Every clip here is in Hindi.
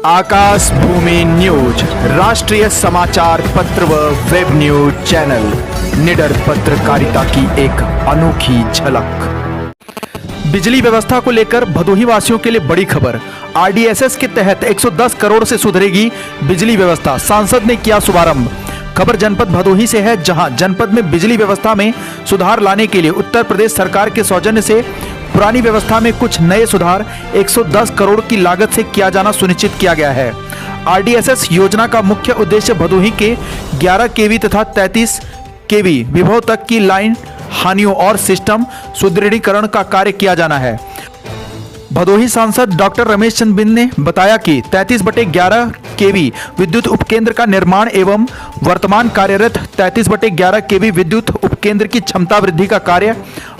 आकाश भूमि न्यूज राष्ट्रीय समाचार पत्र व वेब न्यूज चैनल निडर पत्रकारिता की एक अनोखी झलक। बिजली व्यवस्था को लेकर भदोही वासियों के लिए बड़ी खबर। आरडीएसएस के तहत 110 करोड़ से सुधरेगी बिजली व्यवस्था, सांसद ने किया शुभारंभ। खबर जनपद भदोही से है, जहां जनपद में बिजली व्यवस्था में सुधार लाने के लिए उत्तर प्रदेश सरकार के सौजन्य से पुरानी व्यवस्था में कुछ नए सुधार 110 करोड़ की लागत से किया जाना सुनिश्चित किया गया है। आरडीएसएस योजना का मुख्य उद्देश्य भदोही के 11 केवी तथा 33 केवी विभव तक की लाइन हानियों और सिस्टम सुदृढ़ीकरण का कार्य किया जाना है। भदोही सांसद डॉक्टर रमेश चंद्र बिंद ने बताया कि 33/11 केवी विद्युत उपकेंद्र का निर्माण एवं वर्तमान कार्यरत 33/11 केवी विद्युत उपकेंद्र की क्षमता वृद्धि का कार्य,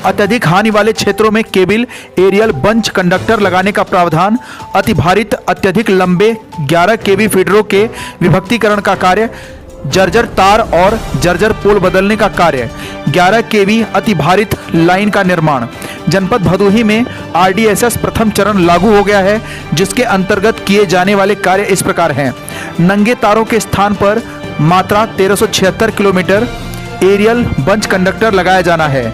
अत्यधिक हानि वाले क्षेत्रों में केबल एरियल बंच कंडक्टर लगाने का प्रावधान, अतिभारित अत्यधिक लंबे 11 केवी फीडरों के विभक्तीकरण का कार्य, जर्जर तार और जर्जर पोल बदलने का कार्य, 11 केवी अतिभारित लाइन का निर्माण। जनपद भदोही में आरडीएसएस प्रथम चरण लागू हो गया है, जिसके अंतर्गत किए जाने वाले कार्य इस प्रकार हैं। नंगे तारों के स्थान पर मात्रा 1376 किलोमीटर एरियल बंच कंडक्टर लगाया जाना है।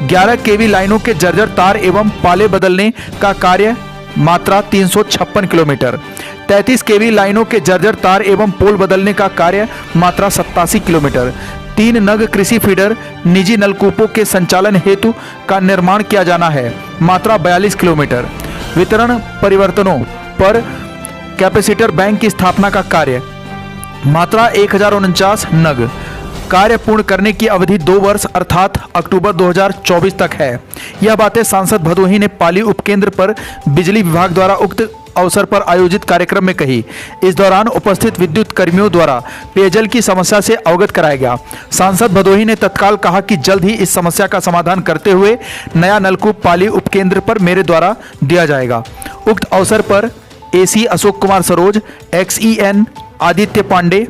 11 केवी लाइनों के जर्जर तार एवं पाले बदलने का कार्य मात्रा 356 किलोमीटर। 33 केवी लाइनों के जर्जर तार एवं पोल बदलने का कार्य मात्रा 87 किलोमीटर। 3 नग कृषि फीडर निजी नलकूपों के संचालन हेतु का निर्माण किया जाना है, मात्रा 42 किलोमीटर। वितरण परिवर्तनों पर कैपेसिटर बैंक की स्थापना का कार्य, मात्रा 1049 नग। कार्य पूर्ण करने की अवधि 2 वर्ष अर्थात अक्टूबर 2024 तक है। यह बातें सांसद भदोही ने पाली उपकेंद्र पर बिजली विभाग द्वारा उक्त अवसर पर आयोजित कार्यक्रम में कही। इस दौरान उपस्थित विद्युत कर्मियों द्वारा पेयजल की समस्या से अवगत कराया गया। सांसद भदोही ने तत्काल कहा कि जल्द ही इस समस्या का समाधान करते हुए नया नलकूप पाली उपकेंद्र पर मेरे द्वारा दिया जाएगा। उक्त अवसर पर AC Ashok Kumar Saroj, XEN Aditya Pandey,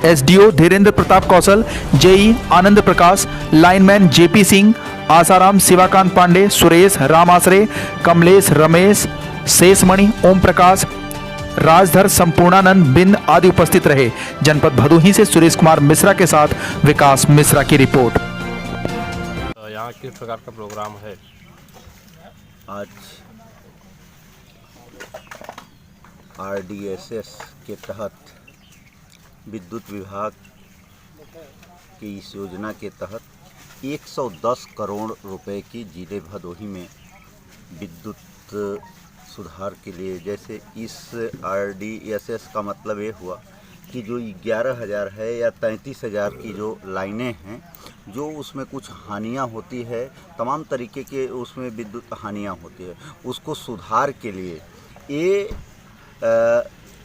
SDO Dhirendra Pratap Kaushal, JE Anand Prakash, lineman JP Singh, Asaram Shivakant Pandey, Suresh Ram Asre, Kamlesh Ramesh, Sheshmani Om Prakash, Rajdhar Sampurnanand Bind आदि उपस्थित रहे। जनपद भदोही से सुरेश कुमार मिश्रा के साथ विकास मिश्रा की रिपोर्ट। यहाँ किस प्रकार का प्रोग्राम है? आज आरडीएसएस के तहत विद्युत विभाग की इस योजना के तहत 110 करोड़ रुपए की जिले भदोही में विद्युत सुधार के लिए, जैसे इस आरडीएसएस का मतलब ये हुआ कि जो 11,000 है या 33,000 की जो लाइनें हैं, जो उसमें कुछ हानियां होती है, तमाम तरीके के उसमें विद्युत हानियां होती है, उसको सुधार के लिए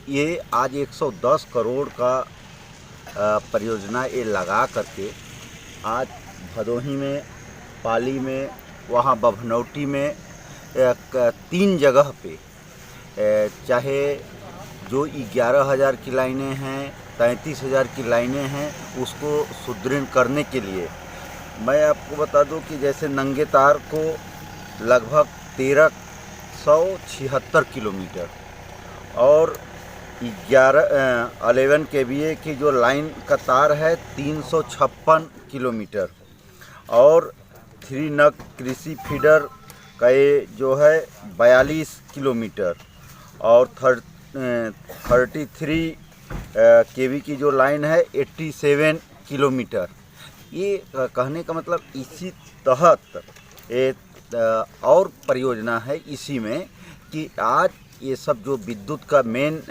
ये आज 110 करोड़ का परियोजना ये लगा करके आज भदोही में, पाली में, वहाँ बभनौटी में 3 जगह पे, चाहे जो 11,000 की लाइनें हैं, 33,000 की लाइनें हैं, उसको सुदृढ़ करने के लिए मैं आपको बता दूं कि जैसे नंगे तार को लगभग 1376 किलोमीटर और 11 केवीए की जो लाइन का तार है 356 किलोमीटर और 3 नग कृषि फीडर का ये जो है 42 किलोमीटर और 33 केवी की जो लाइन है 87 किलोमीटर। ये कहने का मतलब इसी तहत एक और परियोजना है इसी में कि आज ये सब जो विद्युत का मेन,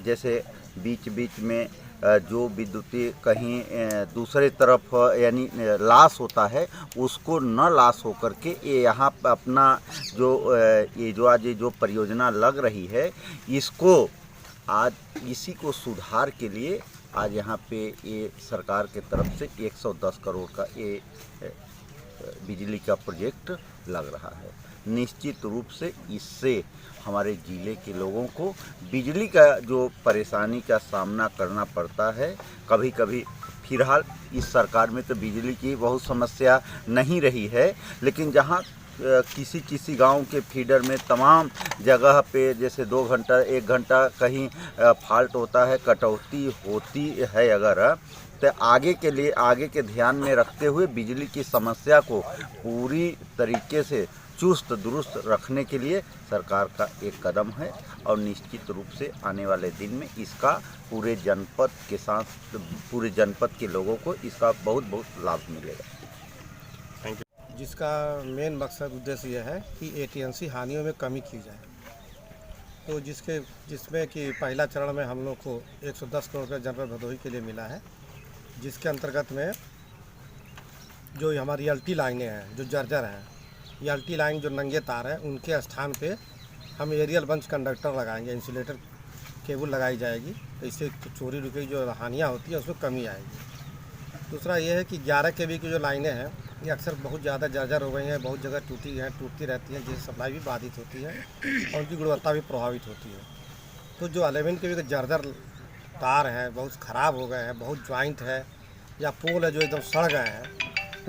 जैसे बीच बीच में जो विद्युतीय कहीं दूसरे तरफ यानी लॉस होता है, उसको न लॉस हो करके ये यहाँ पर अपना जो ये जो आज ये जो परियोजना लग रही है, इसको आज इसी को सुधार के लिए आज यहाँ पे ये सरकार के तरफ से 110 करोड़ का ये बिजली का प्रोजेक्ट लग रहा है। निश्चित रूप से इससे हमारे ज़िले के लोगों को बिजली का जो परेशानी का सामना करना पड़ता है, कभी कभी, फिलहाल इस सरकार में तो बिजली की बहुत समस्या नहीं रही है, लेकिन जहाँ किसी किसी गांव के फीडर में तमाम जगह पे जैसे 2 घंटा 1 घंटा कहीं फॉल्ट होता है, कटौती होती है। अगर तो आगे के ध्यान में रखते हुए बिजली की समस्या को पूरी तरीके से चुस्त दुरुस्त रखने के लिए सरकार का एक कदम है और निश्चित रूप से आने वाले दिन में इसका पूरे जनपद के साथ पूरे जनपद के लोगों को इसका बहुत बहुत लाभ मिलेगा। जिसका मेन मकसद उद्देश्य यह है कि एटीएनसी हानियों में कमी की जाए। तो जिसमें कि पहला चरण में हम लोग को 110 करोड़ रुपये जनपद भदोही के लिए मिला है, जिसके अंतर्गत में जो हमारी एलटी लाइनें हैं जो जर्जर हैं, ये एलटी लाइन जो नंगे तार है उनके स्थान पे हम एरियल बंच कंडक्टर लगाएंगे, इंसुलेटर केबल लगाई जाएगी। तो इससे चोरी रुकी जो हानियाँ होती है उसमें कमी आएगी। दूसरा ये है कि 11 kV की जो लाइनें हैं ये अक्सर बहुत ज़्यादा जर्जर हो गई हैं, बहुत जगह टूटती रहती हैं, जिससे सप्लाई भी बाधित होती है और उनकी गुणवत्ता भी प्रभावित होती है। तो जो 11 kV के जर्जर तार हैं बहुत ख़राब हो गए हैं, बहुत ज्वाइंट है या पोल है जो एकदम सड़ गए हैं,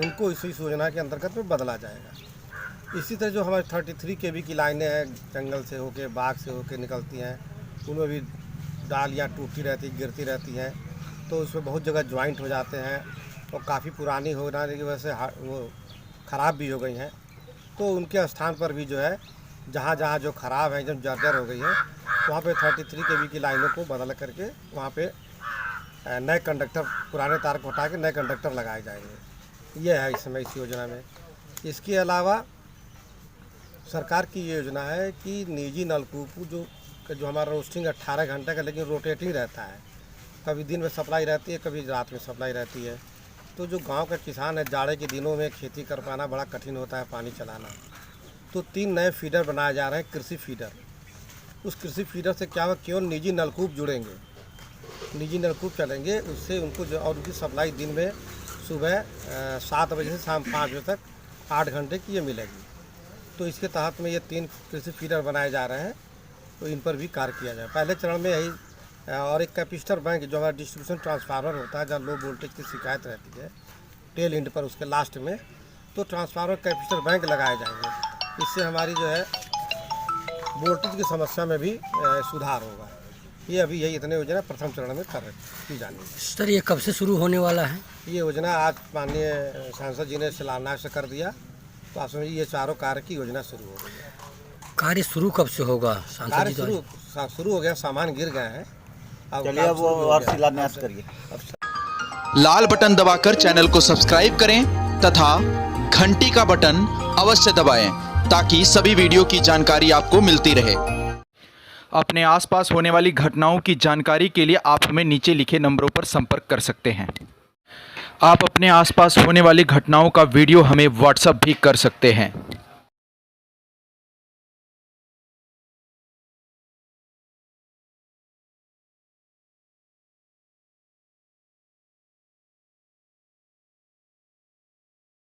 उनको इसी योजना के अंतर्गत में बदला जाएगा। इसी तरह जो हमारे 33 kV की लाइनें हैं जंगल से होके बाग से होके निकलती हैं, उनमें भी डालियाँ टूटती रहती गिरती रहती हैं, तो उसमें बहुत जगह ज्वाइंट हो जाते हैं और काफ़ी पुरानी होने की वजह से वो ख़राब भी हो गई हैं। तो उनके स्थान पर भी जो है जहाँ जो ख़राब है जब जर्जर हो गई है वहाँ पे 33 kV की लाइनों को बदल करके वहाँ पे नए कंडक्टर पुराने तार को हटा के नए कंडक्टर लगाए जाएंगे। ये है इस समय इस योजना में। इसके अलावा सरकार की ये योजना है कि निजी नलकूप जो हमारा रोस्टिंग 18 घंटे का लेकिन रोटेटिंग रहता है, कभी दिन में सप्लाई रहती है कभी रात में सप्लाई रहती है। तो जो गांव का किसान है जाड़े के दिनों में खेती कर पाना बड़ा कठिन होता है पानी चलाना, तो 3 नए फीडर बनाए जा रहे हैं कृषि फीडर। उस कृषि फीडर से क्या होगा, केवल निजी नलकूप जुड़ेंगे, निजी नलकूप चलेंगे, उससे उनको जो और उनकी सप्लाई दिन में सुबह 7 बजे से शाम 5 बजे तक 8 घंटे की ये मिलेगी। तो इसके तहत में ये 3 कृषि फीडर बनाए जा रहे हैं, तो इन पर भी कार्य किया जाए। पहले चरण में यही और एक कैपेसिटर बैंक जो हमारा डिस्ट्रीब्यूशन ट्रांसफार्मर होता है जहाँ लो वोल्टेज की शिकायत रहती है टेल एंड पर उसके लास्ट में, तो ट्रांसफार्मर कैपेसिटर बैंक लगाए जाएंगे। इससे हमारी जो है वोल्टेज की समस्या में भी सुधार होगा। ये अभी यही इतने योजना प्रथम चरण में की जानी है। सर ये कब से शुरू होने वाला है? ये योजना आज माननीय सांसद जी ने शिलान्यास कर दिया, तो आज ये चारों कार्य की योजना शुरू हो गई है। कार्य शुरू कब से होगा? कार्य शुरू हो गया, सामान गिर गए हैं, चलिए वो और शिलान्यास करिए। लाल बटन दबाकर चैनल को सब्सक्राइब करें तथा घंटी का बटन अवश्य दबाएं ताकि सभी वीडियो की जानकारी आपको मिलती रहे। अपने आसपास होने वाली घटनाओं की जानकारी के लिए आप हमें नीचे लिखे नंबरों पर संपर्क कर सकते हैं। आप अपने आसपास होने वाली घटनाओं का वीडियो हमें व्हाट्सएप भी कर सकते हैं।